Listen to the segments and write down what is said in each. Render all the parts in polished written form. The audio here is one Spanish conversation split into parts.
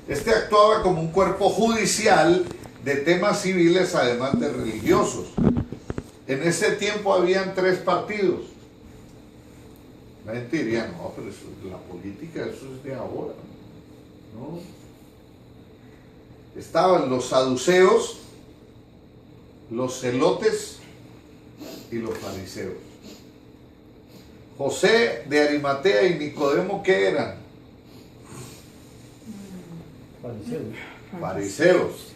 Este actuaba como un cuerpo judicial de temas civiles, además de religiosos. En ese tiempo habían 3 partidos. La gente diría, no, pero eso, la política, eso es de ahora. No. Estaban los saduceos, los celotes y los fariseos. José de Arimatea y Nicodemo, ¿qué eran? Fariseos.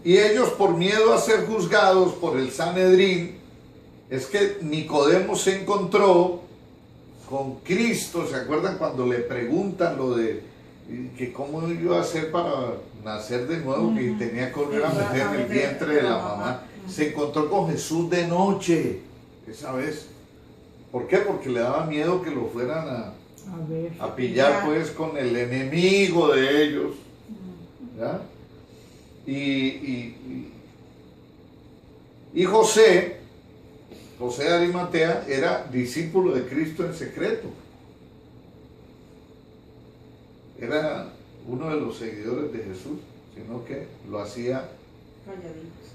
Y ellos, por miedo a ser juzgados por el Sanedrín, es que Nicodemo se encontró con Cristo. ¿Se acuerdan cuando le preguntan lo de que cómo iba a hacer para nacer de nuevo, que tenía que volver a meter en el vientre de la mamá? Se encontró con Jesús de noche, esa vez. ¿Por qué? Porque le daba miedo que lo fueran a pillar pues con el enemigo de ellos, ¿ya? Y José de Arimatea era discípulo de Cristo en secreto. Era uno de los seguidores de Jesús, sino que lo hacía Calladitos.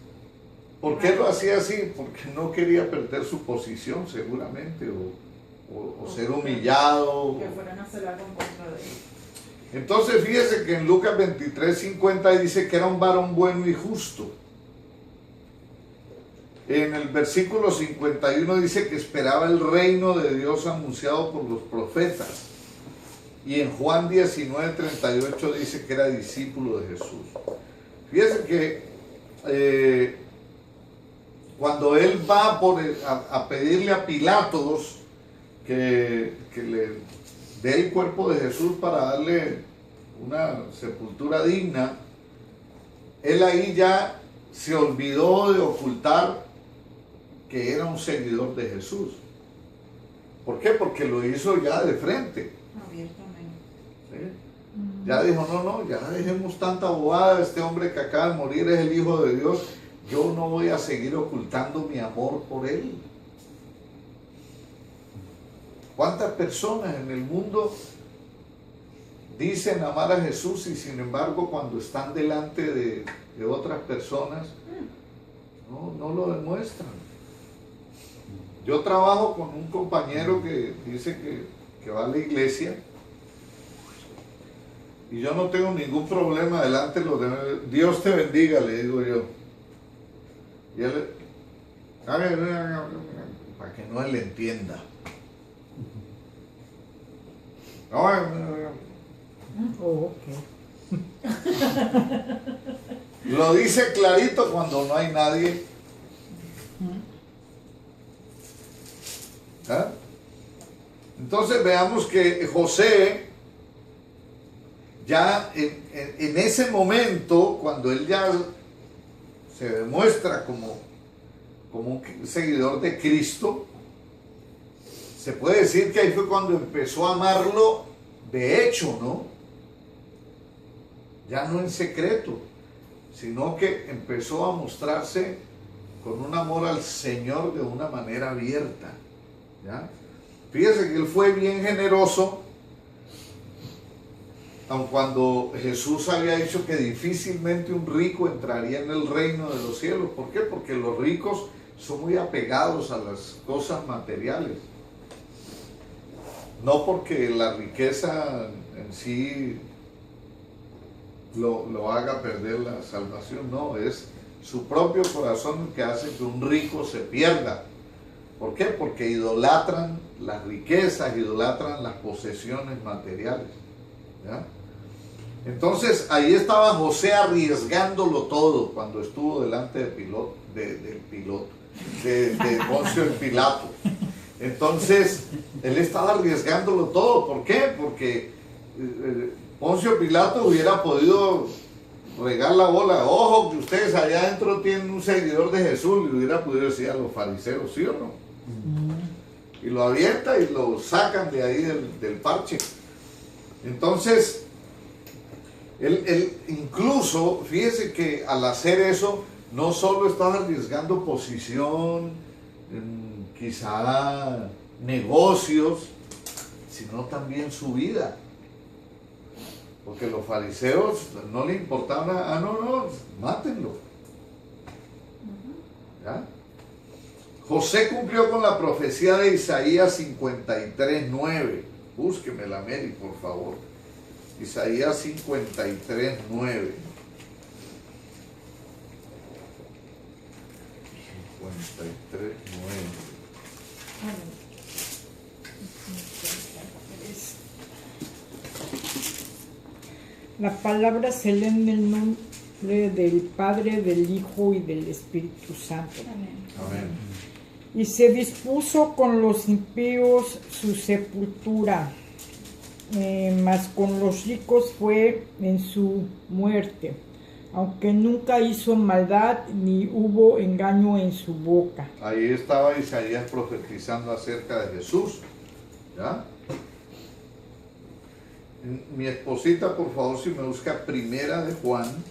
¿Por qué lo hacía así? Porque no quería perder su posición seguramente, o ser humillado. Que fueran a hacer algo en contra de él. Entonces fíjese que en Lucas 23:50 dice que era un varón bueno y justo. En el versículo 51 dice que esperaba el reino de Dios anunciado por los profetas. Y en Juan 19:38 dice que era discípulo de Jesús. Fíjese que cuando él va a pedirle a Pilatos que le dé el cuerpo de Jesús para darle una sepultura digna, él ahí ya se olvidó de ocultar que era un seguidor de Jesús. ¿Por qué? Porque lo hizo ya de frente. Abiertamente. ¿Sí? Ya dijo, no, ya dejemos tanta bobada, este hombre que acaba de morir es el Hijo de Dios, yo no voy a seguir ocultando mi amor por él. ¿Cuántas personas en el mundo dicen amar a Jesús y sin embargo cuando están delante de otras personas no lo demuestran? Yo trabajo con un compañero que dice que va a la iglesia y yo no tengo ningún problema delante de los demás. Dios te bendiga, le digo yo. Y él, para que no él entienda. Lo dice clarito cuando no hay nadie. ¿Ah? Entonces veamos que José, ya en ese momento, cuando él ya se demuestra como un seguidor de Cristo, se puede decir que ahí fue cuando empezó a amarlo de hecho, ¿no? Ya no en secreto, sino que empezó a mostrarse con un amor al Señor de una manera abierta, ¿ya? Fíjese que él fue bien generoso, aun cuando Jesús había dicho que difícilmente un rico entraría en el reino de los cielos. ¿Por qué? Porque los ricos son muy apegados a las cosas materiales. No porque la riqueza en sí lo haga perder la salvación, no, es su propio corazón el que hace que un rico se pierda. ¿Por qué? Porque idolatran las riquezas, idolatran las posesiones materiales, ¿ya? Entonces ahí estaba José arriesgándolo todo cuando estuvo delante de Poncio el Pilato. Entonces él estaba arriesgándolo todo. ¿Por qué? Porque Poncio Pilato hubiera podido regar la bola. Ojo que ustedes allá adentro tienen un seguidor de Jesús, le hubiera podido decir a los fariseos, ¿sí o no? Y lo avienta y lo sacan de ahí del parche. Entonces él incluso, fíjese que al hacer eso no solo estaba arriesgando posición, quizá negocios, sino también su vida. Porque los fariseos no le importaba nada. Ah, no, mátenlo. ¿Ya? José cumplió con la profecía de Isaías 53:9. Búsquemela, Mary, por favor. Isaías 53:9. 53:9. La palabra se lee en el nombre del Padre, del Hijo y del Espíritu Santo. Amén. Amén. Y se dispuso con los impíos su sepultura, mas con los ricos fue en su muerte, aunque nunca hizo maldad ni hubo engaño en su boca. Ahí estaba Isaías profetizando acerca de Jesús. ¿Ya? Mi esposita, por favor, si me busca Primera de Juan.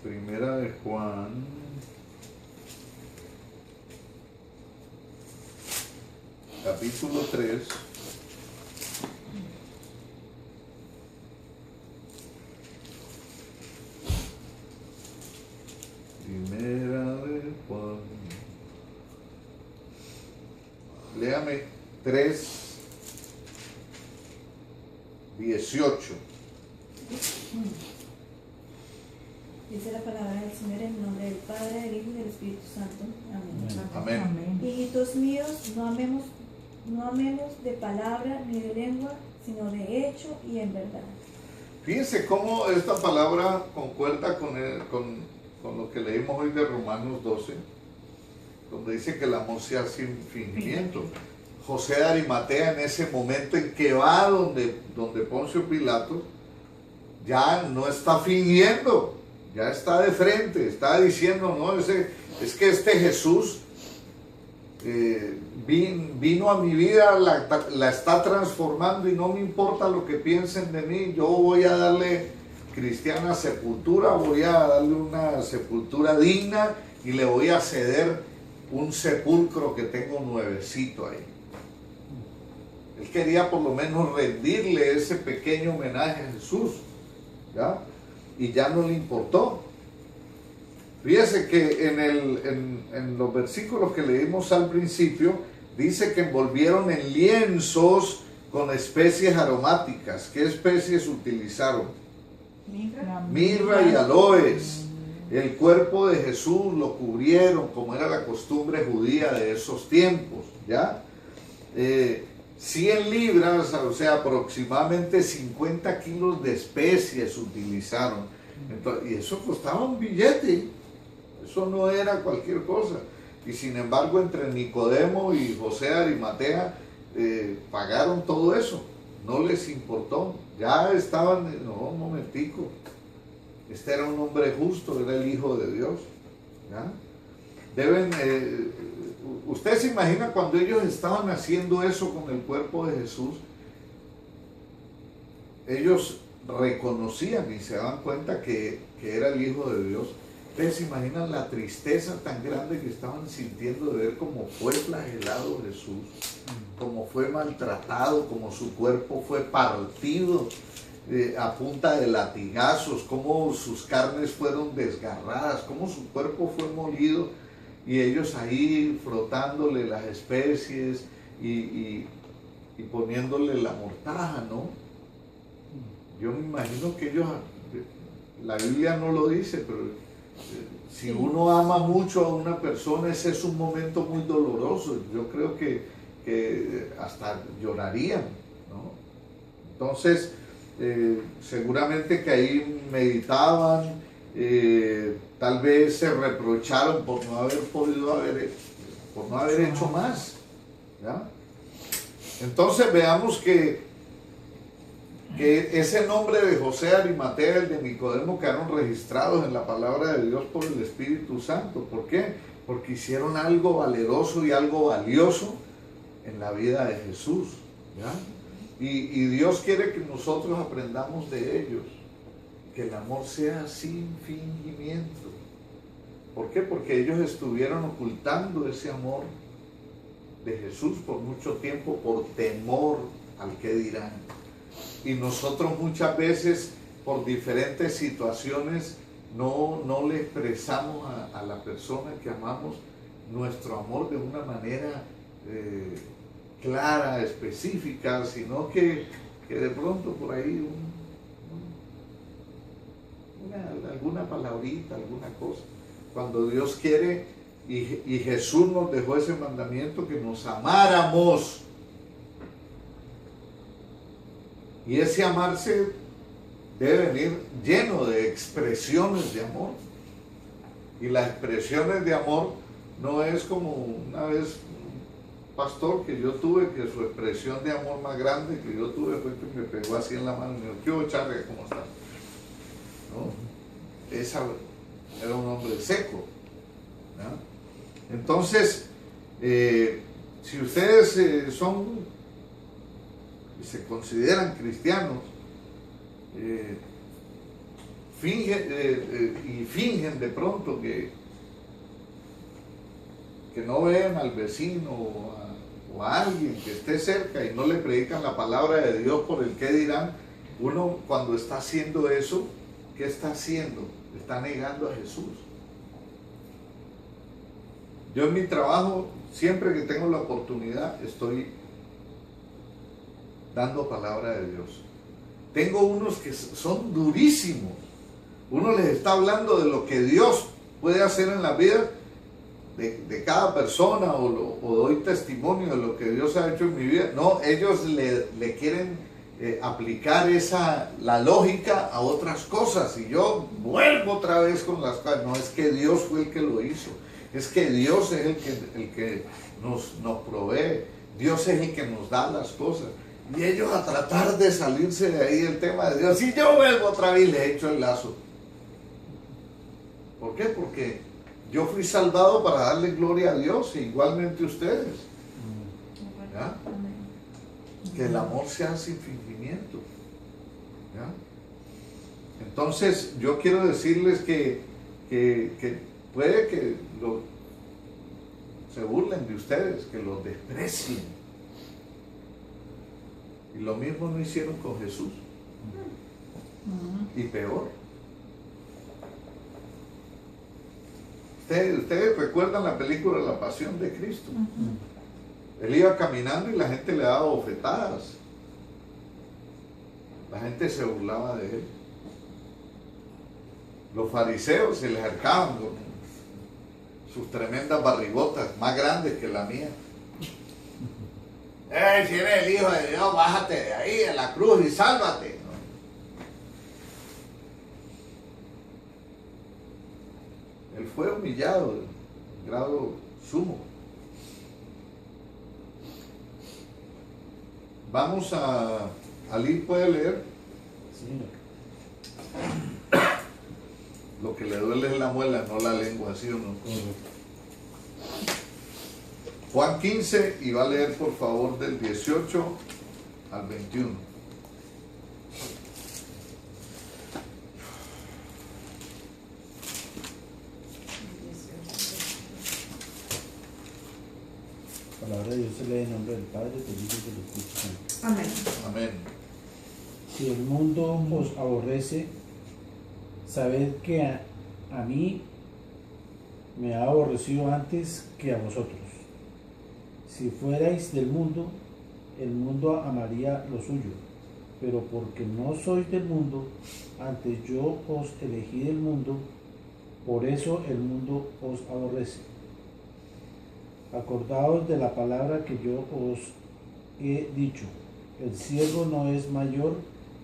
Primera de Juan. Capítulo 3. Primera de Juan. Léame 3:18. Dice la palabra del Señor en el nombre del Padre, del Hijo y del Espíritu Santo. Amén. Amén. Hijitos míos, no amemos de palabra ni de lengua, sino de hecho y en verdad. Fíjense cómo esta palabra concuerda con lo que leímos hoy de Romanos 12, donde dice que el amor sea sin fingimiento. José de Arimatea, en ese momento en que va donde Poncio Pilato, ya no está fingiendo, ya está de frente, está diciendo, no, es que este Jesús vino a mi vida, la está transformando y no me importa lo que piensen de mí, yo voy a darle cristiana sepultura, voy a darle una sepultura digna y le voy a ceder un sepulcro que tengo nuevecito ahí. Él quería por lo menos rendirle ese pequeño homenaje a Jesús, ¿ya? Y ya no le importó. Fíjese que en los versículos que leímos al principio, dice que envolvieron en lienzos con especies aromáticas. ¿Qué especies utilizaron? Mirra y aloes. El cuerpo de Jesús lo cubrieron, como era la costumbre judía de esos tiempos, ¿ya? 100 libras, o sea, aproximadamente 50 kilos de especies utilizaron. Entonces, y eso costaba un billete, eso no era cualquier cosa. Y sin embargo, entre Nicodemo y José de Arimatea pagaron todo eso, no les importó. Ya estaban, no, un momentico, este era un hombre justo, era el Hijo de Dios, ¿ya? Usted se imagina cuando ellos estaban haciendo eso con el cuerpo de Jesús, ellos reconocían y se daban cuenta que era el Hijo de Dios. Ustedes se imaginan la tristeza tan grande que estaban sintiendo de ver cómo fue flagelado Jesús, cómo fue maltratado, cómo su cuerpo fue partido a punta de latigazos, cómo sus carnes fueron desgarradas, cómo su cuerpo fue molido. Y ellos ahí frotándole las especies y poniéndole la mortaja, ¿no? Yo me imagino que ellos, la Biblia no lo dice, pero si uno ama mucho a una persona, ese es un momento muy doloroso. Yo creo que hasta llorarían, ¿no? Entonces, seguramente que ahí meditaban, tal vez se reprocharon por no haber hecho más, ¿ya? Entonces veamos que ese nombre de José de Arimatea, el de Nicodemo, quedaron registrados en la palabra de Dios por el Espíritu Santo. ¿Por qué? Porque hicieron algo valeroso y algo valioso en la vida de Jesús, ¿ya? Y Dios quiere que nosotros aprendamos de ellos, que el amor sea sin fingimiento. ¿Por qué? Porque ellos estuvieron ocultando ese amor de Jesús por mucho tiempo por temor al que dirán. y nosotros muchas veces por diferentes situaciones no le expresamos a la persona que amamos nuestro amor de una manera clara, específica, sino que de pronto por ahí alguna palabrita, alguna cosa. Cuando Dios quiere, y Jesús nos dejó ese mandamiento, que nos amáramos. Y ese amarse debe venir lleno de expresiones de amor. Y las expresiones de amor no es como una vez un pastor que yo tuve, que su expresión de amor más grande que yo tuve fue que me pegó así en la mano y me dijo: ¿qué hubo, Charlie? ¿Cómo estás? ¿No? Esa era un hombre seco, ¿no? Entonces, si ustedes son y se consideran cristianos, fingen de pronto que no ven al vecino o a alguien que esté cerca y no le predican la palabra de Dios por el qué dirán. Uno, cuando está haciendo eso, ¿qué está haciendo? Está negando a Jesús. Yo en mi trabajo, siempre que tengo la oportunidad, estoy dando palabra de Dios. Tengo unos que son durísimos. Uno les está hablando de lo que Dios puede hacer en la vida de cada persona, o doy testimonio de lo que Dios ha hecho en mi vida. No, ellos le quieren aplicar la lógica a otras cosas, y yo vuelvo otra vez con las cosas. No, es que Dios fue el que lo hizo, es que Dios es el que nos provee, Dios es el que nos da las cosas. Y ellos a tratar de salirse de ahí del tema de Dios, y yo vuelvo otra vez y le echo el lazo. ¿Por qué? Porque yo fui salvado para darle gloria a Dios, e igualmente ustedes. ¿Ya? Que el amor sea sin fingimiento. ¿Ya? Entonces, yo quiero decirles que puede que se burlen de ustedes, que los desprecien. Y lo mismo no hicieron con Jesús. Y peor. Ustedes recuerdan la película La Pasión de Cristo. Él iba caminando y la gente le daba bofetadas. La gente se burlaba de él. Los fariseos se le acercaban con sus tremendas barrigotas, más grandes que la mía. Si eres el Hijo de Dios, bájate de ahí, en la cruz, y sálvate. Él fue humillado en grado sumo. Vamos a... Ali puede leer. Sí. Lo que le duele es la muela, no la lengua, ¿sí o no? Juan 15, y va a leer por favor del 18 al 21. La palabra de Dios se lee en nombre del Padre, del Hijo y del Espíritu Santo. Amén. Amén. Si el mundo os aborrece, sabed que a mí me ha aborrecido antes que a vosotros. Si fuerais del mundo, el mundo amaría lo suyo, pero porque no sois del mundo, antes yo os elegí del mundo, por eso el mundo os aborrece. Acordaos de la palabra que yo os he dicho: el siervo no es mayor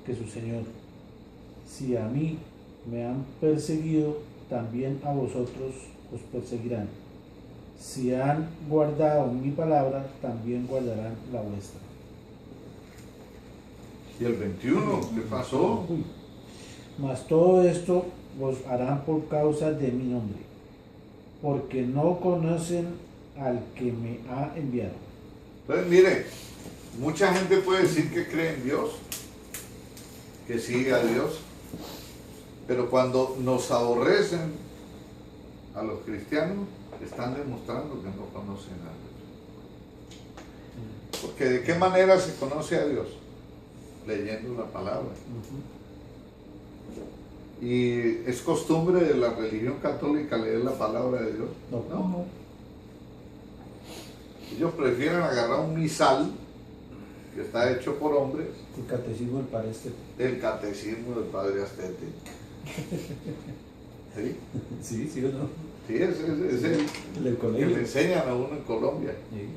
que su Señor. Si a mí me han perseguido, también a vosotros os perseguirán. Si han guardado mi palabra, también guardarán la vuestra. ¿Y el 21? ¿Qué pasó? Mas todo esto os harán por causa de mi nombre, porque no conocen al que me ha enviado. Entonces, mire, mucha gente puede decir que cree en Dios, que sigue a Dios, pero cuando nos aborrecen a los cristianos, están demostrando que no conocen a Dios. Porque ¿de qué manera se conoce a Dios? leyendo la palabra. Ujú. Y es costumbre de la religión católica leer la palabra de Dios. No. No. Ellos prefieren agarrar un misal que está hecho por hombres, El catecismo del Padre Estete. del catecismo del Padre Astete. ¿Sí? Sí, sí o no. Sí, es el El del que colegio. le enseñan a uno en Colombia. Sí.